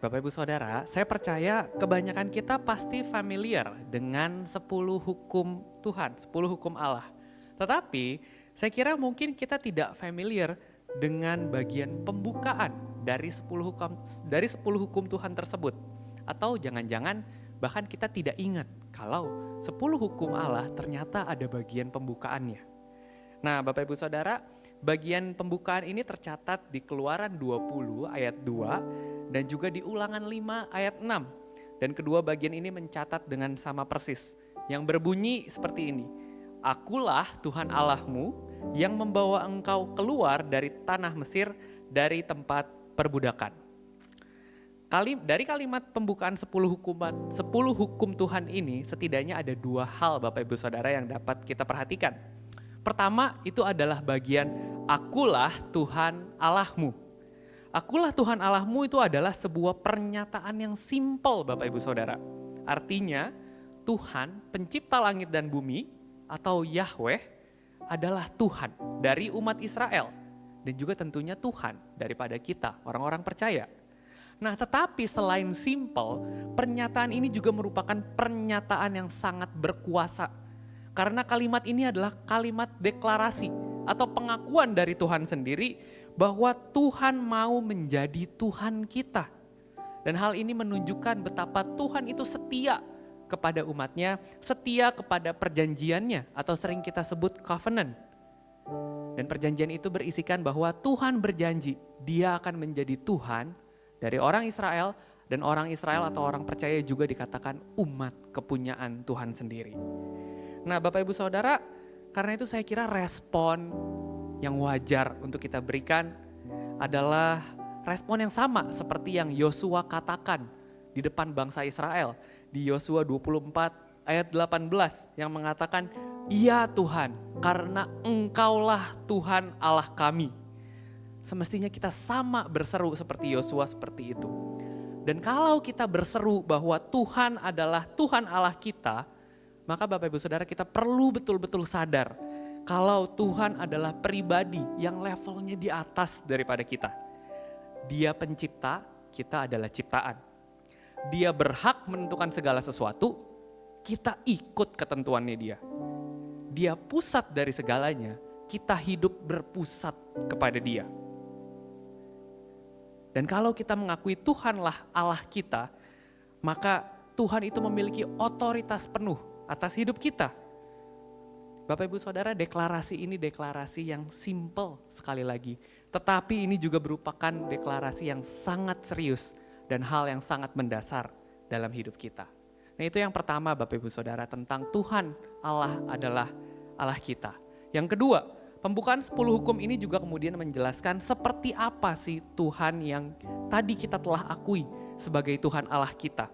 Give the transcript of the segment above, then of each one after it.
Bapak Ibu Saudara, saya percaya kebanyakan kita pasti familiar dengan 10 hukum Tuhan, 10 hukum Allah. Tetapi saya kira mungkin kita tidak familiar dengan bagian pembukaan dari 10 hukum Tuhan tersebut. Atau jangan-jangan bahkan kita tidak ingat kalau 10 hukum Allah ternyata ada bagian pembukaannya. Nah, Bapak Ibu Saudara, bagian pembukaan ini tercatat di Keluaran 20 ayat 2 dan juga di Ulangan 5 ayat 6. Dan kedua bagian ini mencatat dengan sama persis, yang berbunyi seperti ini. Akulah Tuhan Allahmu yang membawa engkau keluar dari tanah Mesir, dari tempat perbudakan. Dari kalimat pembukaan 10 hukum Tuhan ini, setidaknya ada dua hal Bapak Ibu Saudara yang dapat kita perhatikan. Pertama, itu adalah bagian akulah Tuhan Allahmu. Akulah Tuhan Allahmu itu adalah sebuah pernyataan yang simpel Bapak Ibu Saudara. Artinya, Tuhan pencipta langit dan bumi atau Yahweh adalah Tuhan dari umat Israel. Dan juga tentunya Tuhan daripada kita, orang-orang percaya. Nah, tetapi selain simpel, pernyataan ini juga merupakan pernyataan yang sangat berkuasa. Karena kalimat ini adalah kalimat deklarasi atau pengakuan dari Tuhan sendiri bahwa Tuhan mau menjadi Tuhan kita. Dan hal ini menunjukkan betapa Tuhan itu setia kepada umatnya, setia kepada perjanjiannya atau sering kita sebut covenant. Dan perjanjian itu berisikan bahwa Tuhan berjanji Dia akan menjadi Tuhan dari orang Israel, dan orang Israel atau orang percaya juga dikatakan umat kepunyaan Tuhan sendiri. Nah, Bapak Ibu Saudara, karena itu saya kira respon yang wajar untuk kita berikan adalah respon yang sama seperti yang Yosua katakan di depan bangsa Israel. Di Yosua 24 ayat 18 yang mengatakan, "Ya Tuhan, karena Engkaulah Tuhan Allah kami." Semestinya kita sama berseru seperti Yosua seperti itu. Dan kalau kita berseru bahwa Tuhan adalah Tuhan Allah kita, maka Bapak Ibu Saudara, kita perlu betul-betul sadar kalau Tuhan adalah pribadi yang levelnya di atas daripada kita. Dia pencipta, kita adalah ciptaan. Dia berhak menentukan segala sesuatu, kita ikut ketentuannya dia. Dia pusat dari segalanya, kita hidup berpusat kepada dia. Dan kalau kita mengakui Tuhanlah Allah kita, maka Tuhan itu memiliki otoritas penuh atas hidup kita. Bapak Ibu Saudara, deklarasi ini deklarasi yang simple sekali lagi. Tetapi ini juga merupakan deklarasi yang sangat serius dan hal yang sangat mendasar dalam hidup kita. Nah, itu yang pertama Bapak Ibu Saudara, tentang Tuhan Allah adalah Allah kita. Yang kedua, pembukaan 10 hukum ini juga kemudian menjelaskan seperti apa sih Tuhan yang tadi kita telah akui sebagai Tuhan Allah kita.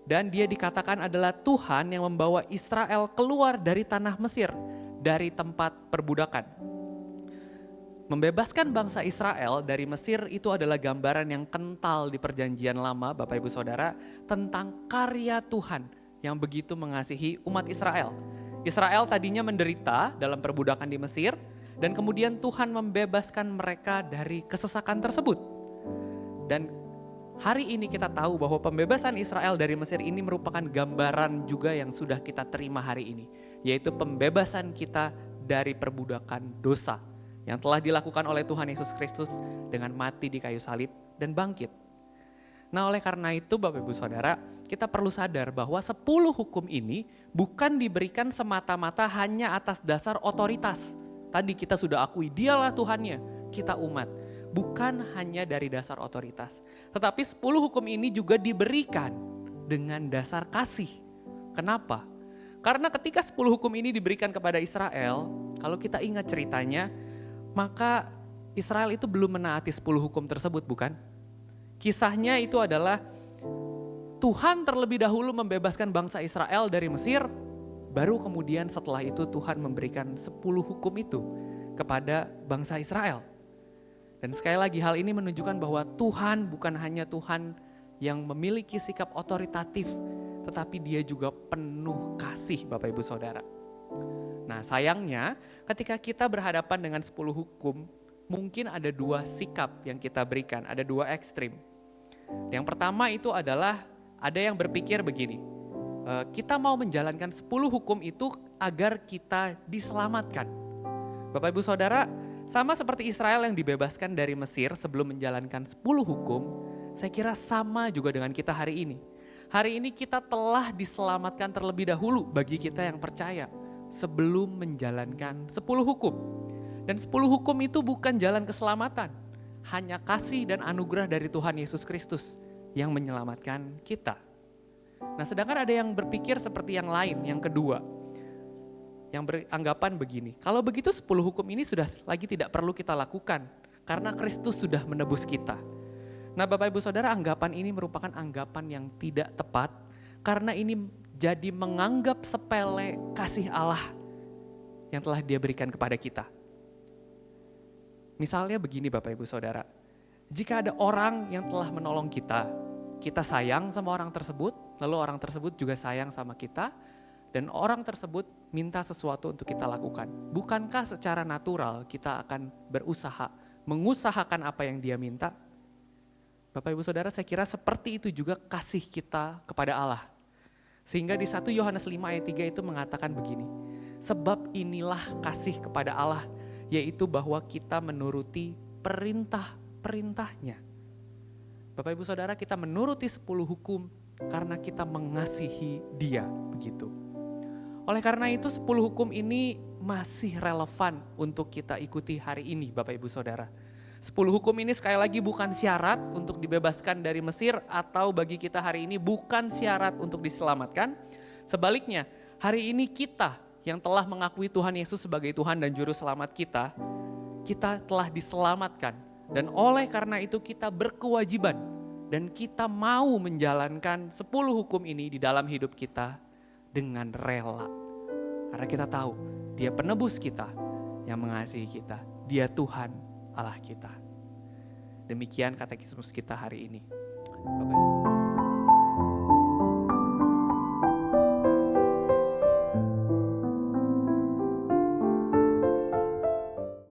Dan dia dikatakan adalah Tuhan yang membawa Israel keluar dari tanah Mesir, dari tempat perbudakan. Membebaskan bangsa Israel dari Mesir itu adalah gambaran yang kental di perjanjian lama Bapak Ibu Saudara tentang karya Tuhan yang begitu mengasihi umat Israel. Israel tadinya menderita dalam perbudakan di Mesir dan kemudian Tuhan membebaskan mereka dari kesesakan tersebut. Dan hari ini kita tahu bahwa pembebasan Israel dari Mesir ini merupakan gambaran juga yang sudah kita terima hari ini. Yaitu pembebasan kita dari perbudakan dosa yang telah dilakukan oleh Tuhan Yesus Kristus dengan mati di kayu salib dan bangkit. Nah, oleh karena itu Bapak Ibu Saudara, kita perlu sadar bahwa 10 hukum ini bukan diberikan semata-mata hanya atas dasar otoritas. Tadi kita sudah akui Dialah Tuhannya, kita umat. Bukan hanya dari dasar otoritas. Tetapi 10 hukum ini juga diberikan dengan dasar kasih. Kenapa? Karena ketika 10 hukum ini diberikan kepada Israel, kalau kita ingat ceritanya, maka Israel itu belum menaati 10 hukum tersebut, bukan? Kisahnya itu adalah Tuhan terlebih dahulu membebaskan bangsa Israel dari Mesir, baru kemudian setelah itu Tuhan memberikan 10 hukum itu kepada bangsa Israel. Dan sekali lagi hal ini menunjukkan bahwa Tuhan bukan hanya Tuhan yang memiliki sikap otoritatif, tetapi Dia juga penuh kasih Bapak Ibu Saudara. Nah, sayangnya ketika kita berhadapan dengan 10 hukum, mungkin ada dua sikap yang kita berikan, ada dua ekstrim. Yang pertama itu adalah ada yang berpikir begini, kita mau menjalankan 10 hukum itu agar kita diselamatkan. Bapak Ibu Saudara, sama seperti Israel yang dibebaskan dari Mesir sebelum menjalankan 10 hukum, saya kira sama juga dengan kita hari ini. Hari ini kita telah diselamatkan terlebih dahulu bagi kita yang percaya sebelum menjalankan 10 hukum. Dan 10 hukum itu bukan jalan keselamatan, hanya kasih dan anugerah dari Tuhan Yesus Kristus yang menyelamatkan kita. Nah, sedangkan ada yang berpikir seperti yang lain, yang kedua, yang beranggapan begini, kalau begitu 10 hukum ini sudah lagi tidak perlu kita lakukan karena Kristus sudah menebus kita. Nah, Bapak Ibu Saudara, anggapan ini merupakan anggapan yang tidak tepat karena ini jadi menganggap sepele kasih Allah yang telah Dia berikan kepada kita. Misalnya begini Bapak Ibu Saudara, jika ada orang yang telah menolong kita, kita sayang sama orang tersebut, lalu orang tersebut juga sayang sama kita, dan orang tersebut minta sesuatu untuk kita lakukan. Bukankah secara natural kita akan berusaha, mengusahakan apa yang dia minta? Bapak Ibu Saudara, saya kira seperti itu juga kasih kita kepada Allah. Sehingga di 1 Yohanes 5 ayat 3 itu mengatakan begini, sebab inilah kasih kepada Allah, yaitu bahwa kita menuruti perintah-perintahnya. Bapak Ibu Saudara, kita menuruti 10 hukum karena kita mengasihi Dia, begitu. Oleh karena itu 10 hukum ini masih relevan untuk kita ikuti hari ini Bapak Ibu Saudara. 10 hukum ini sekali lagi bukan syarat untuk dibebaskan dari Mesir atau bagi kita hari ini bukan syarat untuk diselamatkan. Sebaliknya, hari ini kita yang telah mengakui Tuhan Yesus sebagai Tuhan dan Juru Selamat kita telah diselamatkan. Dan oleh karena itu kita berkewajiban dan kita mau menjalankan 10 hukum ini di dalam hidup kita dengan rela. Karena kita tahu Dia penebus kita yang mengasihi kita. Dia Tuhan Allah kita. Demikian katekismus kita hari ini. Bapak Ibu.